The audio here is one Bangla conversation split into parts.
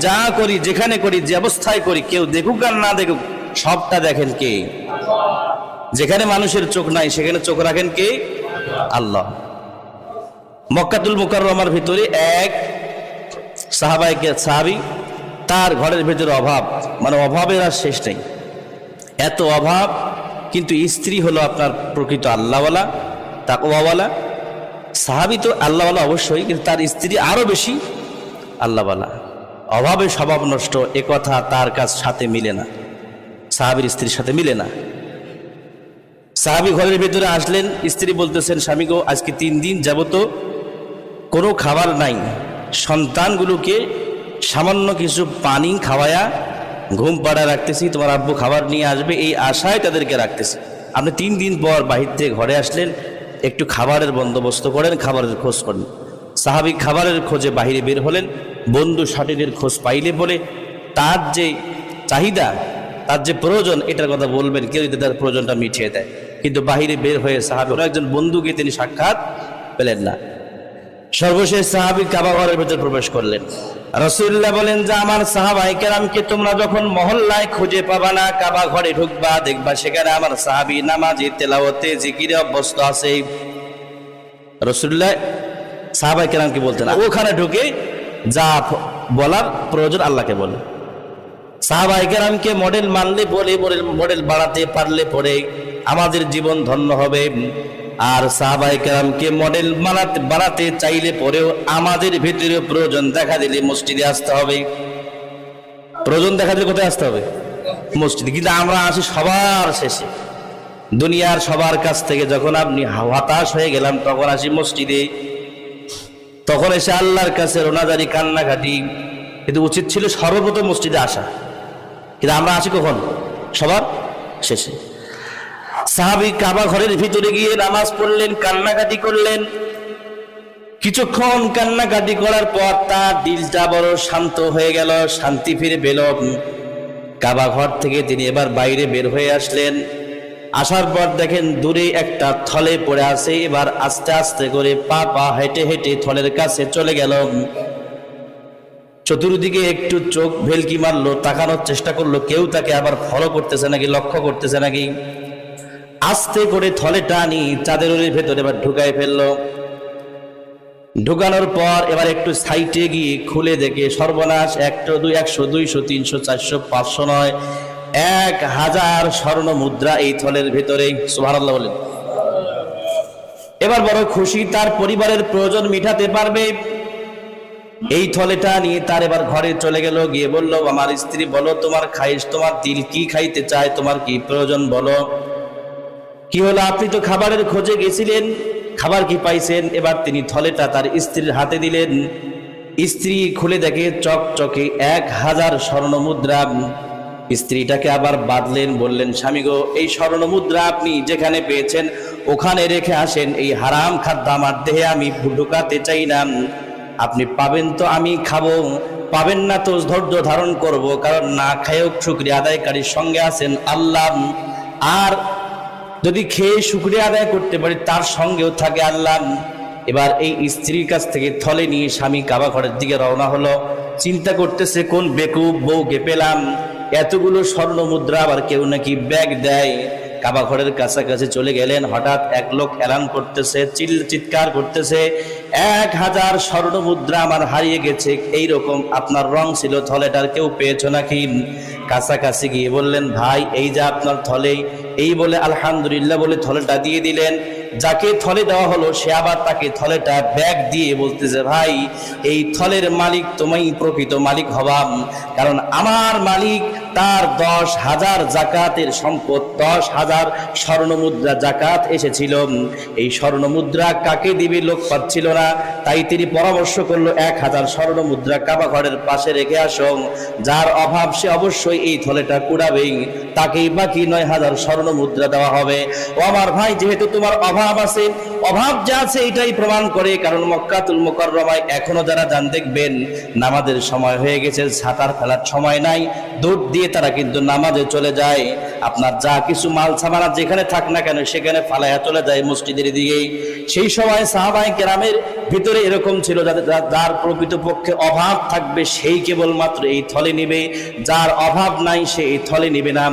যা করি, যেখানে করি, যে অবস্থায় করি, কেউ দেখুক আর না দেখুক, সবটা দেখেন কে? যেখানে মানুষের চোখ নাই সেখানে চোখ রাখেন কে? আল্লাহ। মক্কাতুল মুকাররমার ভিতরে এক সাহাবী, তার ঘরের ভিতরে অভাব, মানে অভাবের আর শেষ নেই, এত অভাব, কিন্তু স্ত্রী হলো আপনার প্রকৃত আল্লাহওয়ালা, তাকওয়াওয়ালা। সাহাবী তো আল্লাহওয়ালা অবশ্যই, কিন্তু তার স্ত্রী আরো বেশি আল্লাহওয়ালা। অভাবে স্বভাব নষ্ট, এ কথা তার কাছ সাথে মিলে না, সাহাবীর স্ত্রীর সাথে মিলে না। সাহাবী ঘরের ভিতরে আসলেন, স্ত্রী বলতেছেন, স্বামী গো, আজকে 3 দিন যাবত কোনো খাবার নাই, সন্তানগুলোকে সামান্য কিছু পানি খাওয়ায়া ঘুম পাড়ায় রাখতেছি, তোমার আব্বু খাবার নিয়ে আসবে এই আশায় তাদেরকে রাখতেছি। আপনি 3 দিন পর বাহির থেকে ঘরে আসলেন, একটু খাবারের বন্দোবস্ত করেন, খাবারের খোঁজ করেন। সাহাবী খাবারের খোঁজে বাহিরে বের হলেন, বন্ধু সাথীদের খোঁজ পাইলে বলে তার যে চাহিদা, তার যে প্রয়োজন, এটার কথা বলবেন, কেউ যদি তার প্রয়োজনটা মিটিয়ে দেয়। কিন্তু বাহিরে বের হয়ে সাহাবী একজন বন্ধুকে তিনি সাক্ষাৎ পেলেন না। সর্বশেষ সাহাবী কাবা ঘরের ভেতর প্রবেশ করলেন। রাসূলুল্লাহ বলেন যে আমার সাহাবায়ে কেরামকে তোমরা যখন মহল্লায় খুঁজে পাবা না, কাবা ঘরে ঢুকবা, দেখবা সেখানে আমার সাহাবী নামাজে, তেলাওয়াতে, জিকিরে অভ্যস্ত আছে। রাসূলুল্লাহ সাহাবায়ে কেরামকে বলতেন, ওখানে ঢুকে যা বলার প্রয়োজন আল্লাহকে বলে। সাহাবায়ে কেরামকে মডেল মানলে বলে, মডেল বাড়াতে পারলে পরে আমাদের জীবন ধন্য হবে। আর সাহাবায়ে কেরামকে মডেল বানাতে চাইলে পরেও আমাদের ভিতরে প্রয়োজন দেখা দিলে মসজিদে আসতে হবে। প্রয়োজন দেখা দিলে কোথায় আসতে হবে? মসজিদে। কিন্তু আমরা আসি সবার শেষে, দুনিয়ার সবার কাছ থেকে যখন আপনি হতাশ হয়ে গেলাম, তখন আসি মসজিদে, তখন এসে আল্লাহর কাছে রোনাজারি, কান্নাকাটি। কিন্তু উচিত ছিল সর্বপ্রথম মসজিদে আসা, কিন্তু আমরা আসি কখন? সবার শেষে। সাহাবী কাবা ঘরের ভিতরে গিয়ে নামাজ পড়লেন, কান্নাকাটি করলেন। কিছুক্ষণ কান্নাকাটি করার পর তার দিলটা বড় শান্ত হয়ে গেল, শান্তি ফিরে পেল। কাবা ঘর থেকে তিনি এবার বাইরে বের হয়ে আসলেন। আসার পর দেখেন দূরে একটা থলে পড়ে আছে। এবার আস্তে আস্তে করে পা হেঁটে হেঁটে থলের কাছে চলে গেল। চতুর্দিকে একটু চোখ ভেলকি মারলো, তাকানোর চেষ্টা করলো, কেউ তাকে আবার ফলো করতেছে নাকি, লক্ষ্য করতেছে নাকি। আস্তে করে থলেটা আনি চাদরের ভেতরে এবার ঢুকাই ফেললো। ঢুকানোর পর এবার একটু সাইটে গিয়ে খুলে দেখে সর্বনাশ, 100, 200, 200, 300, 400, 500 নয়, 1000 স্বর্ণ মুদ্রা এই থলের ভেতরে। সুবহানাল্লাহ বলেন। এবার বড় খুশি, তার পরিবারের প্রয়োজন মিটাতে পারবে। এই থলেটা নিয়ে তার এবার ঘরে চলে গেল, গিয়ে বলল, আমার স্ত্রী বলো তোমার খাইশ, তোমার দিল কি খাইতে চায়, তোমার কি প্রয়োজন বলো। কি হলো, আপনি তো খাবারের খোঁজে গেছিলেন, খাবার কি পাইছেন? এবার তিনি থলেটা তার স্ত্রীর হাতে দিলেন। স্ত্রী খুলে দেখে চকচকে 1000 স্বর্ণ মুদ্রা। স্ত্রীটাকে আবার বাঁধলেন, বললেন, স্বামী গো, এই স্বর্ণ মুদ্রা আপনি যেখানে পেয়েছেন ওখানে রেখে আসেন, এই হারাম খাদ্য আমার দেহে আমি ঢুকাতে চাই না। আপনি পাবেন তো আমি খাবো, পাবেন না তো ধৈর্য ধারণ করব, কারণ না খায়ও শুকরিয়া আদায়কারীর সঙ্গে আছেন আল্লাহ। আর যদি খেয়ে শুকরিয়া আদায় করতে পারি তার সঙ্গেও থাকে আল্লাহ। এবার এই স্ত্রীর কাছ থেকে থলে নিয়ে স্বামী কাবা ঘরের দিকে রওনা হলো। চিন্তা করতেছে, কোন বেকুব বউকে পেলাম, এতগুলো স্বর্ণ মুদ্রা আবার কেউ নাকি ব্যাগ দেয়। কাবা ঘরের কাছাকাছি চলে গেলেন, হঠাৎ এক লোক এলান করতেছে, চিৎকার করতেছে, 1000 স্বর্ণ মুদ্রা আমার হারিয়ে গেছে, এইরকম আপনার রং ছিল থলেটার, কেউ পেয়েছো নাকি? কাছাকাছি গিয়ে বললেন, ভাই এই যে আপনার থলে। এই বলে আলহামদুলিল্লাহ বলে থলেটা দিয়ে দিলেন। যাকে থলে দেওয়া হলো সে আবার তাকে থলেটা ব্যাগ দিয়ে বলতেছে, ভাই এই থলের মালিক তুমি প্রকৃত মালিক হবা, কারণ আমার মালিক তার 10,000 জাকাতের সম্পদ, 10,000 স্বর্ণ মুদ্রা জাকাত এসেছিল। এই স্বর্ণ মুদ্রা কাকে দিবে লোক পাচ্ছিল না, তাই তিনি পরামর্শ করলো 1000 স্বর্ণ মুদ্রা কাবা ঘরের পাশে রেখে আসো, যার অভাব সে অবশ্যই এই থলেটা কুড়াবেই, তাকেই বাকি 9000 স্বর্ণ মুদ্রা দেওয়া হবে। ও আমার ভাই, যেহেতু তোমার অভাব আছে, অভাব যা আছে এটাই প্রমাণ করে। কারণ মক্কাতুল মুকাররমায় এখনো যারা যান দেখবেন নামাজের সময় হয়ে গেছে, ছাতার ফেলার সময় নাই, দৌড় দিয়ে তারা কিন্তু নামাজে চলে যায়। আপনার যা কিছু মাল সামানা যেখানে থাক না কেন সেখানে ফালাইয়া চলে যায় মসজিদের দিকে। সেই সময় সাহাবায়ে কেরামের ভিতরে এরকম ছিল, যার প্রকৃতপক্ষে অভাব থাকবে সেই কেবলমাত্র এই থলে নিবে, যার অভাব নাই সে এই থলে নিবে না।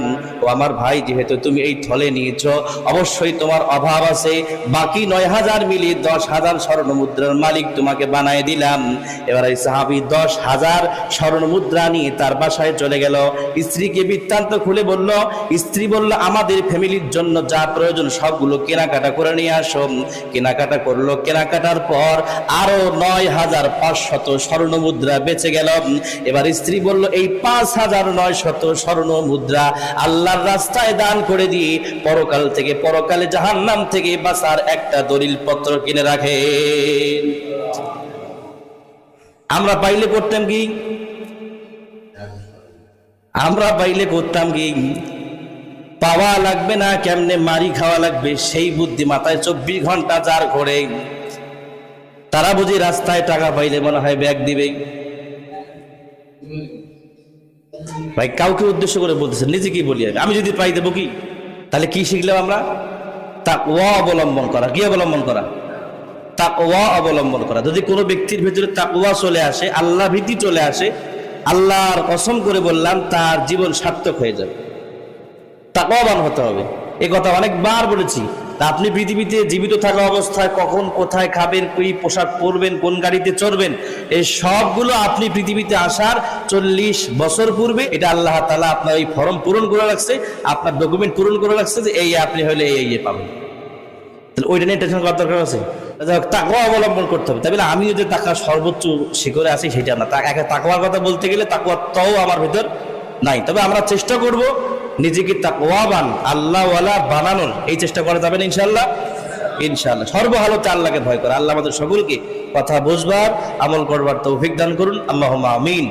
ও আমার ভাই, যেহেতু তুমি এই থলে নিয়েছ অবশ্যই তোমার অভাব আছে, বাকি 9,000 মিলিয়ে 10,000 স্বর্ণ মুদ্রার মালিক তোমাকে বানায় দিলাম। এবার এই সাহাবী 10,000 স্বর্ণ মুদ্রা নিয়ে তার বাসায় চলে গেল। স্ত্রীকে বৃত্তান্ত খুলে বলল, স্ত্রী বলল আমাদের ফ্যামিলির জন্য যা প্রয়োজন সবগুলো কেনাকাটা করে নিয়ে আসো। কেনাকাটা করলো, কেনাকাটার পর আরো 9,500 স্বর্ণ মুদ্রা বেঁচে গেল। এবার স্ত্রী বলল এই 5,900 স্বর্ণ মুদ্রা আল্লাহর রাস্তায় দান করে দিয়ে পরকাল থেকে, পরকালে জাহান্নাম থেকে বাঁচার একটা দলিল পত্র কিনে রাখেন। আমরা পাইলে করতাম কি? আমরা পাইলে করতাম কি? পাওয়া লাগবে না, কেমনে মারি খাওয়া লাগবে সেই বুদ্ধি মাথায় 24 ঘন্টা যার ঘরে। তারা বুঝি রাস্তায় টাকা পাইলে মনে হয় ব্যাগ দিবে। ভাই কাউকে উদ্দেশ্য করে বলতেছেন, নিজে কি বলি আমি যদি পাই দেবো কি? তাহলে কি শিখলাম আমরা? তাকওয়া অবলম্বন করা। কি অবলম্বন করা? তাকওয়া অবলম্বন করা। যদি কোনো ব্যক্তির ভিতরে তাকওয়া চলে আসে, আল্লাহ ভীতি চলে আসে, আল্লাহর কসম করে বললাম তার জীবন সার্থক হয়ে যাবে। তাকওয়াবান হতে হবে, এ কথা অনেকবার বলেছি। তা আপনি পৃথিবীতে জীবিত থাকা অবস্থায় কখন কোথায় খাবেন, কি পোশাক পরবেন, কোন গাড়িতে চড়বেন, এই সবগুলো আপনি পৃথিবীতে আসার 40 বছর পূর্বে এটা আল্লাহ তাআলা আপনার এই ফর্ম পূরণ করে রাখছে, আপনার ডকুমেন্ট পূরণ করে রাখছে যে এই আপনি হলে এই পাবেন। তাহলে ওইটা নিয়ে টেনশন করার দরকার আছে? তাকওয়া অবলম্বন করতে হবে। তাহলে আমিও যে টাকা সর্বোচ্চ শিখরে আছি সেটা না। তাকওয়ার কথা বলতে গেলে তাকওয়া তাও আমার ভিতর নাই। তবে আমরা চেষ্টা করব নিজেকে তাকওয়াবান, আল্লাহওয়ালা বানানোর। এই চেষ্টা করা যাবে না ইনশাআল্লাহ? ইনশাআল্লাহ। সর্বহালতে আল্লাহকে ভয় করা। আল্লাহ আমাদের সকলকে কথা বুঝবার, আমল করবার তৌফিক দান করুন। আল্লাহুম্মা আমিন।